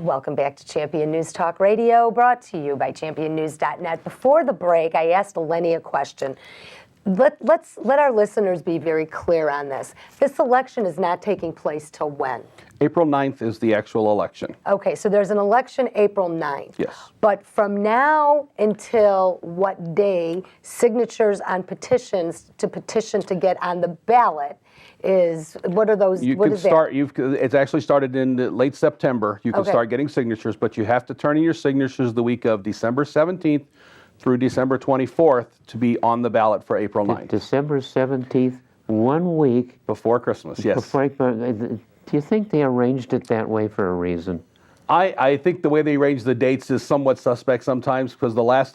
Welcome back to Champion News Talk Radio, brought to you by championnews.net. Before the break, I asked Lennie a question. Let our listeners be very clear on this. This election is not taking place till when? April 9th is the actual election. Okay, so there's an election April 9th. Yes. But from now until what day signatures on petitions to petition to get on the ballot is, what are those? You what can is start. That? It's actually started in late September. You can Okay. start getting signatures, but you have to turn in your signatures the week of December 17th through December 24th to be on the ballot for April 9th. December 17th, 1 week Before Christmas, yes. before. Do you think they arranged it that way for a reason? I think the way they arrange the dates is somewhat suspect sometimes, because the last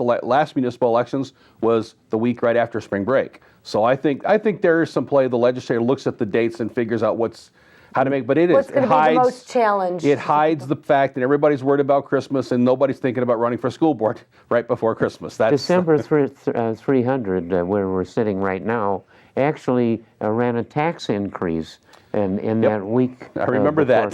municipal elections was the week right after spring break. So I think there is some play. The legislature looks at the dates and figures out how to make. But What's going to be the most challenge? It hides the fact that everybody's worried about Christmas and nobody's thinking about running for school board right before Christmas. That's December 300, where we're sitting right now, actually ran a tax increase in that week. I remember before.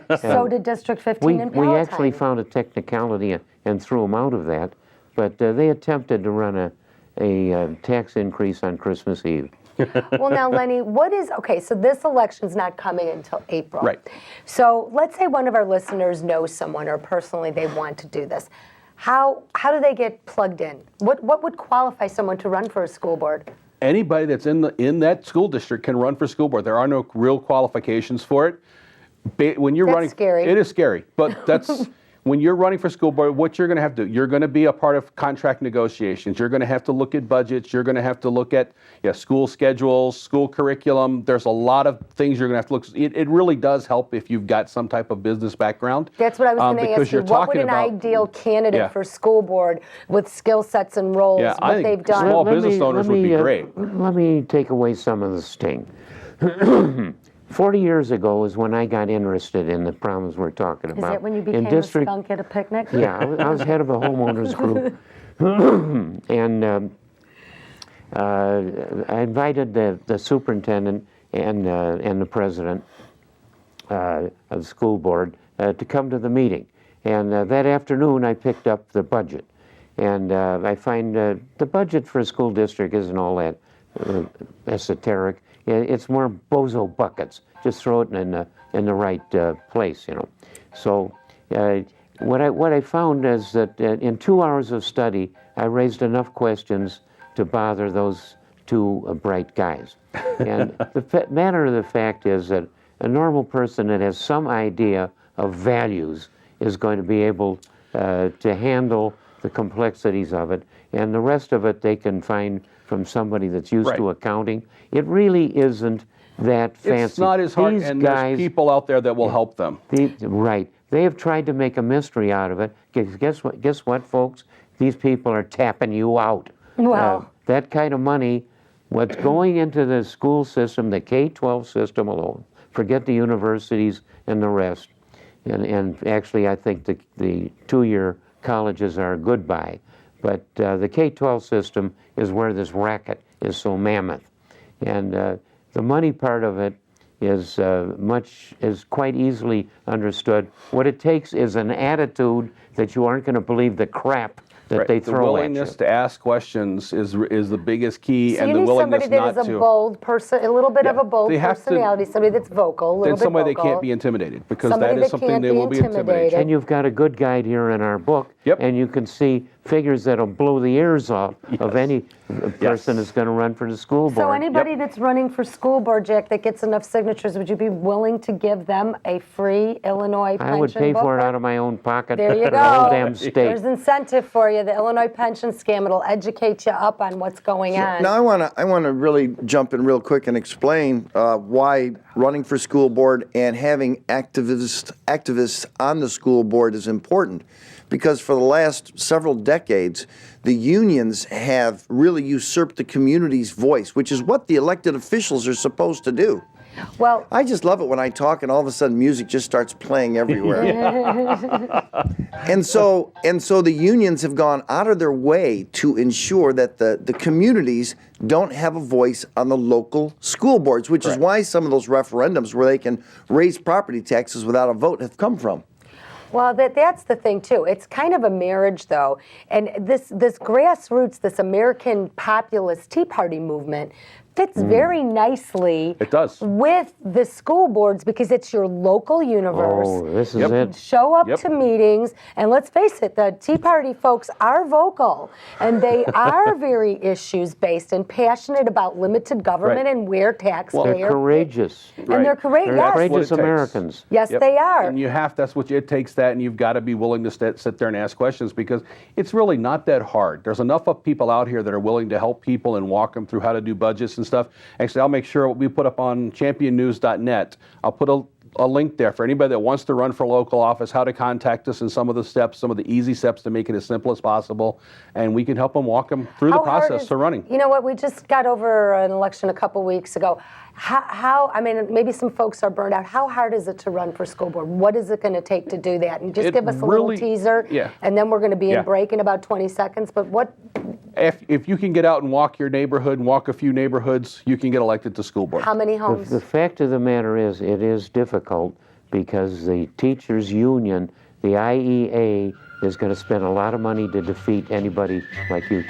that. So did District 15 in Palatine. We actually found a technicality and threw them out of that, but they attempted to run a tax increase on Christmas Eve. Well, now, Lennie, so this election's not coming until April. Right. So let's say one of our listeners knows someone or personally they want to do this. How do they get plugged in? What would qualify someone to run for a school board? Anybody that's in that school district can run for school board. There are no real qualifications for it. When you're running, scary. It is scary, but that's when you're running for school board. What you're going to have to do, you're going to be a part of contract negotiations. You're going to have to look at budgets. You're going to have to look at school schedules, school curriculum. There's a lot of things you're going to have to look. It really does help if you've got some type of business background. That's what I was going to ask you. What would an ideal candidate for school board with skill sets and roles, what they've done? Small business owners would be great. Let me take away some of the sting. 40 years ago is when I got interested in the problems we're talking about. Is that when you became a skunk at a picnic? Yeah, I was head of a homeowners group. And I invited the superintendent and the president of the school board to come to the meeting. And that afternoon I picked up the budget. And I find the budget for a school district isn't all that esoteric. It's more bozo buckets. Just throw it in the right place, So what I found is that in 2 hours of study, I raised enough questions to bother those two bright guys. And the matter of the fact is that a normal person that has some idea of values is going to be able to handle the complexities of it, and the rest of it they can find from somebody that's used to accounting. It really isn't that fancy. It's not as hard, and there's people out there that will help them. Right. They have tried to make a mystery out of it. Guess what, folks? These people are tapping you out. Wow. That kind of money, what's going into the school system, the K-12 system alone, forget the universities and the rest. And actually, I think the two-year colleges are a good buy. But the K-12 system is where this racket is so mammoth. And the money part of it is quite easily understood. What it takes is an attitude that you aren't going to believe the crap that they throw at you. The willingness to ask questions is the biggest key, so and the willingness not to. You need somebody that is a bold person, a little bit of a bold personality, somebody that's vocal, a little bit vocal. And somebody that can't be intimidated, because that is something they will be intimidated. And you've got a good guide here in our book, and you can see figures that'll blow the ears off of any person that's going to run for the school board. So anybody that's running for school board, Jack, that gets enough signatures, would you be willing to give them a free Illinois pension booklet? I would pay for it out of my own pocket. There you go. The whole damn state. There's incentive for you. The Illinois pension scam, it'll educate you up on what's going on. Now I want to really jump in real quick and explain why running for school board and having activists on the school board is important. Because for the last several decades, the unions have really usurped the community's voice, which is what the elected officials are supposed to do. Well, I just love it when I talk and all of a sudden music just starts playing everywhere. And so the unions have gone out of their way to ensure that the communities don't have a voice on the local school boards, which is why some of those referendums where they can raise property taxes without a vote have come from. Well, that's the thing too. It's kind of a marriage, though, and this grassroots, this American populist Tea Party movement fits very nicely. It does. With the school boards because it's your local universe. Oh, this is Yep. it. Show up Yep. to meetings, and let's face it, the Tea Party folks are vocal, and they are very issues-based and passionate about limited government Right. and where taxpayers. They're courageous. And they're courageous. They're Yes. courageous What it takes. Americans. Yes, Yep. they are. And it takes that, and you've got to be willing to sit there and ask questions because it's really not that hard. There's enough of people out here that are willing to help people and walk them through how to do budgets and stuff. Actually, I'll make sure what we put up on championnews.net, I'll put a link there for anybody that wants to run for local office, how to contact us, and some of the steps, some of the easy steps to make it as simple as possible, and we can help them walk them through the How hard process is- to running. You know what? We just got over an election a couple weeks ago. I mean, maybe some folks are burned out. How hard is it to run for school board? What is it going to take to do that? And just It give us a really- little teaser, yeah. and then we're going to be Yeah. in break in about 20 seconds. But what? If you can get out and walk your neighborhood and walk a few neighborhoods, you can get elected to school board. How many The homes? fact of the matter is, it is difficult because the teachers' union, the IEA, is going to spend a lot of money to defeat anybody like you.